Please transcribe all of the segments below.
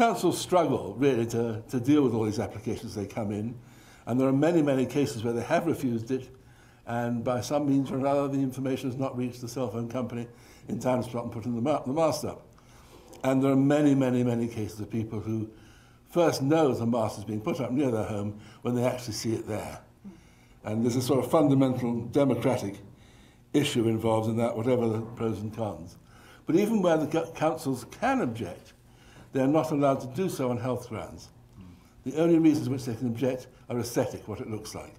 councils struggle, really, to deal with all these applications as they come in, and there are many, many cases where they have refused it, and by some means or another, the information has not reached the cell phone company in time to stop and putting the mast up. And there are many, many, many cases of people who first know the mast is being put up near their home when they actually see it there. And there's a sort of fundamental democratic issue involved in that, whatever the pros and cons. But even where the councils can object, they're not allowed to do so on health grounds. The only reasons which they can object are aesthetic, what it looks like.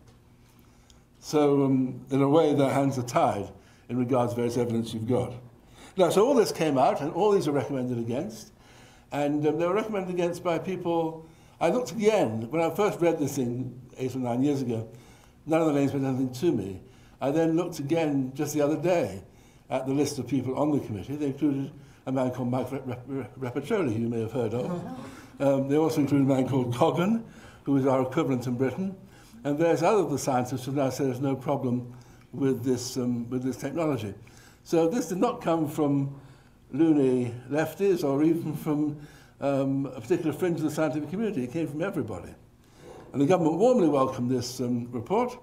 So, in a way, their hands are tied in regards to various evidence you've got. Now, so all this came out, and all these are recommended against, and they were recommended against by people. I looked again, when I first read this thing 8 or 9 years ago, none of the names meant anything to me. I then looked again just the other day at the list of people on the committee. They included a man called Mike Rappacioli, who you may have heard of. They also included a man called Coggan, who is our equivalent in Britain. And there's other of the scientists who now say there's no problem with this technology. So this did not come from loony lefties or even from a particular fringe of the scientific community. It came from everybody. And the government warmly welcomed this report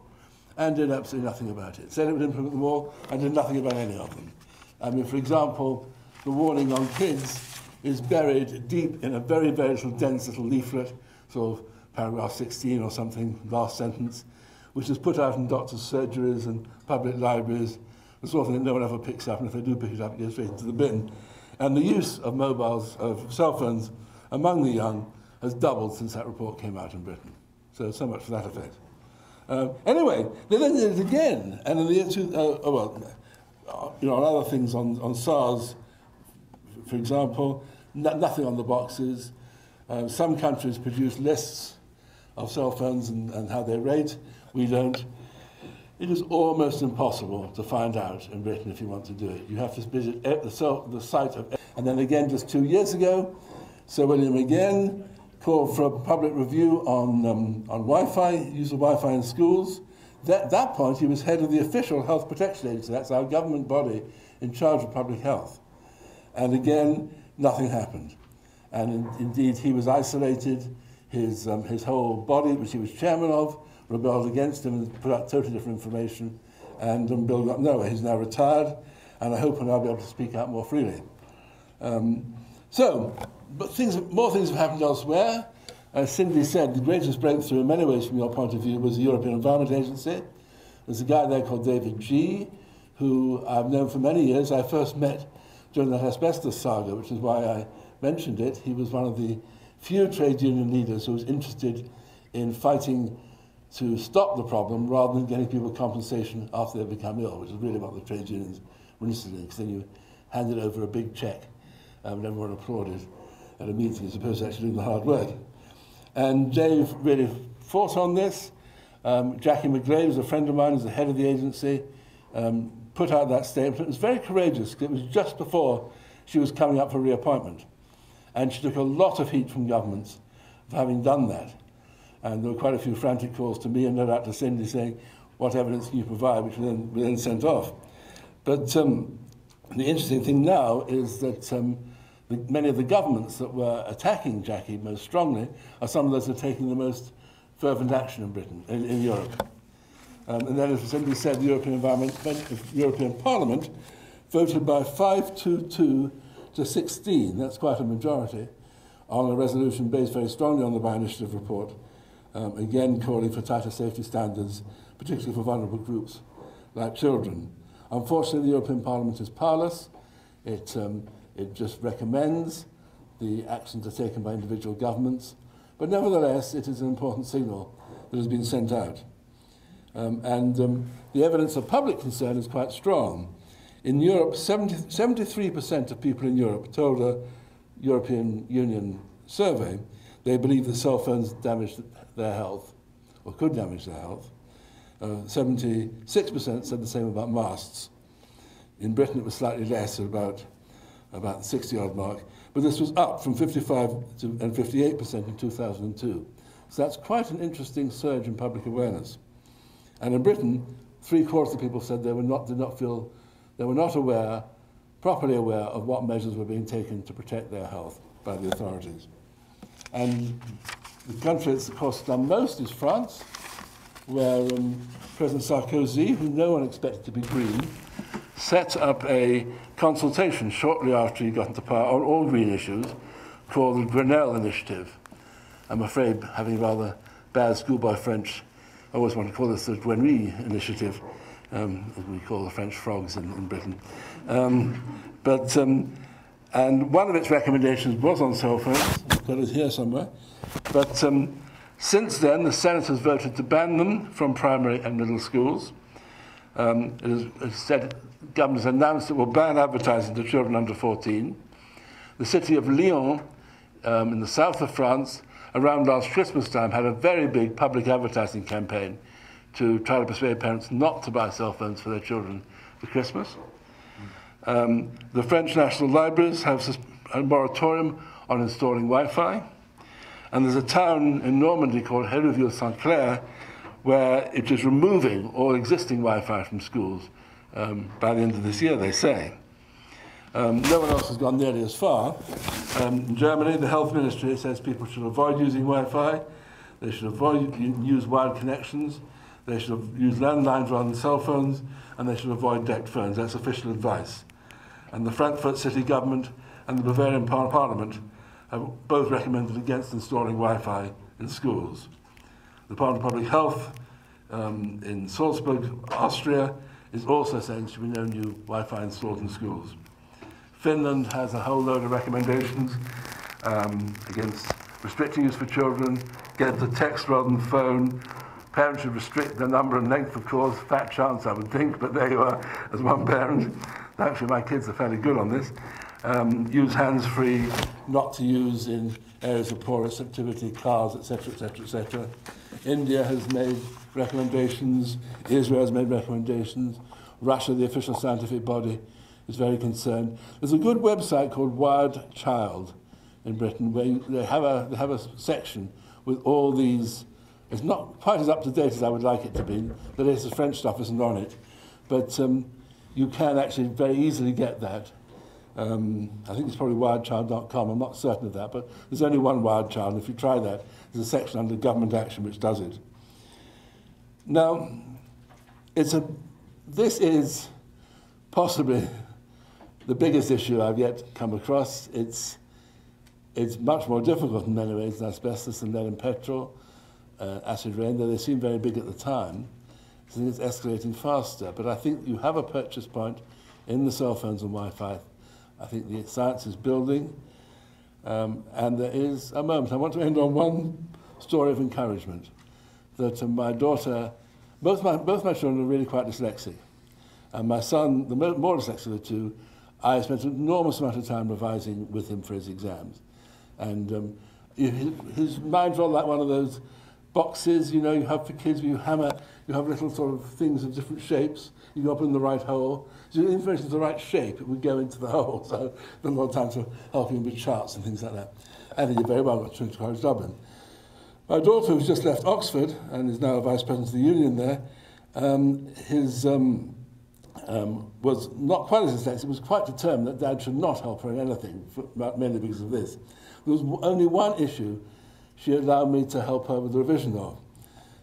and did absolutely nothing about it. Said it would implement them all and did nothing about any of them. I mean, for example, the warning on kids is buried deep in a very, very little dense little leaflet, sort of paragraph 16 or something, last sentence, which is put out in doctors' surgeries and public libraries, the sort of thing that no one ever picks up, and if they do pick it up, it goes straight into the bin. And the use of mobiles, of cell phones, among the young has doubled since that report came out in Britain. So much for that effect. Anyway, they then did it again, and in the year on other things, on SARS, for example, nothing on the boxes. Some countries produce lists of cell phones and how they rate. We don't. It is almost impossible to find out in Britain if you want to do it. You have to visit the site of... And then again, just 2 years ago, Sir William again called for a public review on Wi-Fi, use of Wi-Fi in schools. At that point, he was head of the official Health Protection Agency. That's our government body in charge of public health. And again, nothing happened. And indeed, he was isolated. His whole body, which he was chairman of, rebelled against him and put out totally different information. And Bill got nowhere. He's now retired, and I hope he'll now be able to speak out more freely. But more things have happened elsewhere. As Cindy said, the greatest breakthrough in many ways from your point of view was the European Environment Agency. There's a guy there called David G., who I've known for many years. I first met during the asbestos saga, which is why I mentioned it. He was one of the few trade union leaders who was interested in fighting to stop the problem rather than getting people compensation after they become ill, which is really what the trade unions were interested in, because then you handed over a big check and everyone applauded at a meeting as opposed to actually doing the hard work. And Dave really fought on this. Jackie McGlade was a friend of mine, who's the head of the agency, put out that statement. It was very courageous, because it was just before she was coming up for reappointment. And she took a lot of heat from governments for having done that. And there were quite a few frantic calls to me and no doubt to Cindy saying, what evidence can you provide, which we then sent off. But the interesting thing now is that many of the governments that were attacking Jackie most strongly are some of those that are taking the most fervent action in Britain, in Europe. And then, as Cindy said, the European Parliament voted by 522 to 16, that's quite a majority, on a resolution based very strongly on the by-initiative report, again calling for tighter safety standards, particularly for vulnerable groups like children. Unfortunately, the European Parliament is powerless. It just recommends the actions are taken by individual governments, but nevertheless, it is an important signal that has been sent out. The evidence of public concern is quite strong. In Europe, 73% of people in Europe told a European Union survey they believe that cell phones damaged their health, or could damage their health. 76% said the same about masts. In Britain, it was slightly less, at about the 60-odd mark, but this was up from 55 and 58% in 2002. So that's quite an interesting surge in public awareness. And in Britain, 3/4 of people said they were not properly aware of what measures were being taken to protect their health by the authorities. And the country that's, of course, done most is France, where President Sarkozy, who no one expected to be green, set up a consultation shortly after he got into power on all green issues called the Grenelle Initiative. I'm afraid, having rather bad schoolboy French, I always want to call this the Grenouille Initiative, as we call the French frogs in Britain. And one of its recommendations was on cell phones. I've got it here somewhere. But since then, the Senate has voted to ban them from primary and middle schools. It has said, the government has announced it will ban advertising to children under 14. The city of Lyon, in the south of France, around last Christmas time, had a very big public advertising campaign to try to persuade parents not to buy cell phones for their children for Christmas. The French National Libraries have a moratorium on installing Wi-Fi. And there's a town in Normandy called Hérouville-Saint-Clair where it is removing all existing Wi-Fi from schools by the end of this year, they say. No one else has gone nearly as far. In Germany, the health ministry says people should avoid using Wi-Fi. They should avoid use wired connections. They should use landlines rather than cell phones, and they should avoid decked phones. That's official advice. And the Frankfurt city government and the Bavarian parliament have both recommended against installing Wi-Fi in schools. The Department of Public Health in Salzburg, Austria, is also saying there should be no new Wi-Fi installed in schools. Finland has a whole load of recommendations against restricting use for children, get to text rather than phone. Parents should restrict the number and length of calls. Fat chance, I would think, but there you are, as one parent. Actually, my kids are fairly good on this. Use hands-free, not to use in areas of poor receptivity, cars, etc., etc., etc. India has made recommendations. Israel has made recommendations. Russia, the official scientific body, is very concerned. There's a good website called Wired Child in Britain where they have a section with all these. It's not quite as up-to-date as I would like it to be. The latest French stuff isn't on it. But you can actually very easily get that. I think it's probably wiredchild.com. I'm not certain of that, but there's only one Wired Child. And if you try that, there's a section under Government Action which does it. Now, this is possibly the biggest issue I've yet come across. It's much more difficult in many ways than asbestos and lead and petrol, acid rain, though they seemed very big at the time. I think it's escalating faster. But I think you have a purchase point in the cell phones and Wi-Fi. I think the science is building, and there is a moment. I want to end on one story of encouragement. That my daughter, both my children are really quite dyslexic. And my son, the more dyslexic of the two, I spent an enormous amount of time revising with him for his exams. And his mind's all like one of those boxes, you know, you have for kids where you hammer, you have little sort of things of different shapes, you go up in the right hole. So the information is the right shape, it would go into the hole. So a lot of time to help him with charts and things like that. I think he very well got Trinity College Dublin. My daughter, who's just left Oxford and is now a vice president of the union there, was not quite as dyslexic, was quite determined that Dad should not help her in anything, mainly because of this. There was only one issue she allowed me to help her with the revision of,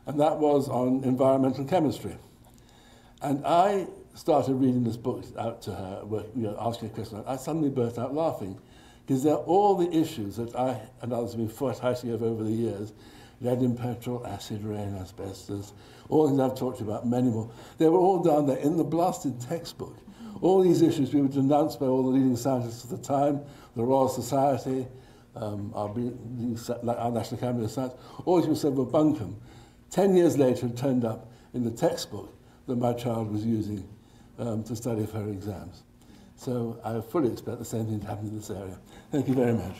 and that was on environmental chemistry. And I started reading this book out to her, asking her questions. I suddenly burst out laughing, because they're all the issues that I and others have been fighting over the years: lead in petrol, acid rain, asbestos, all things I've talked about, many more. They were all down there in the blasted textbook. All these issues we were denounced by all the leading scientists at the time, the Royal Society, our National Academy of Science. All these people said were bunkum. 10 years later, it turned up in the textbook that my child was using to study for her exams. So I fully expect the same thing to happen in this area. Thank you very much.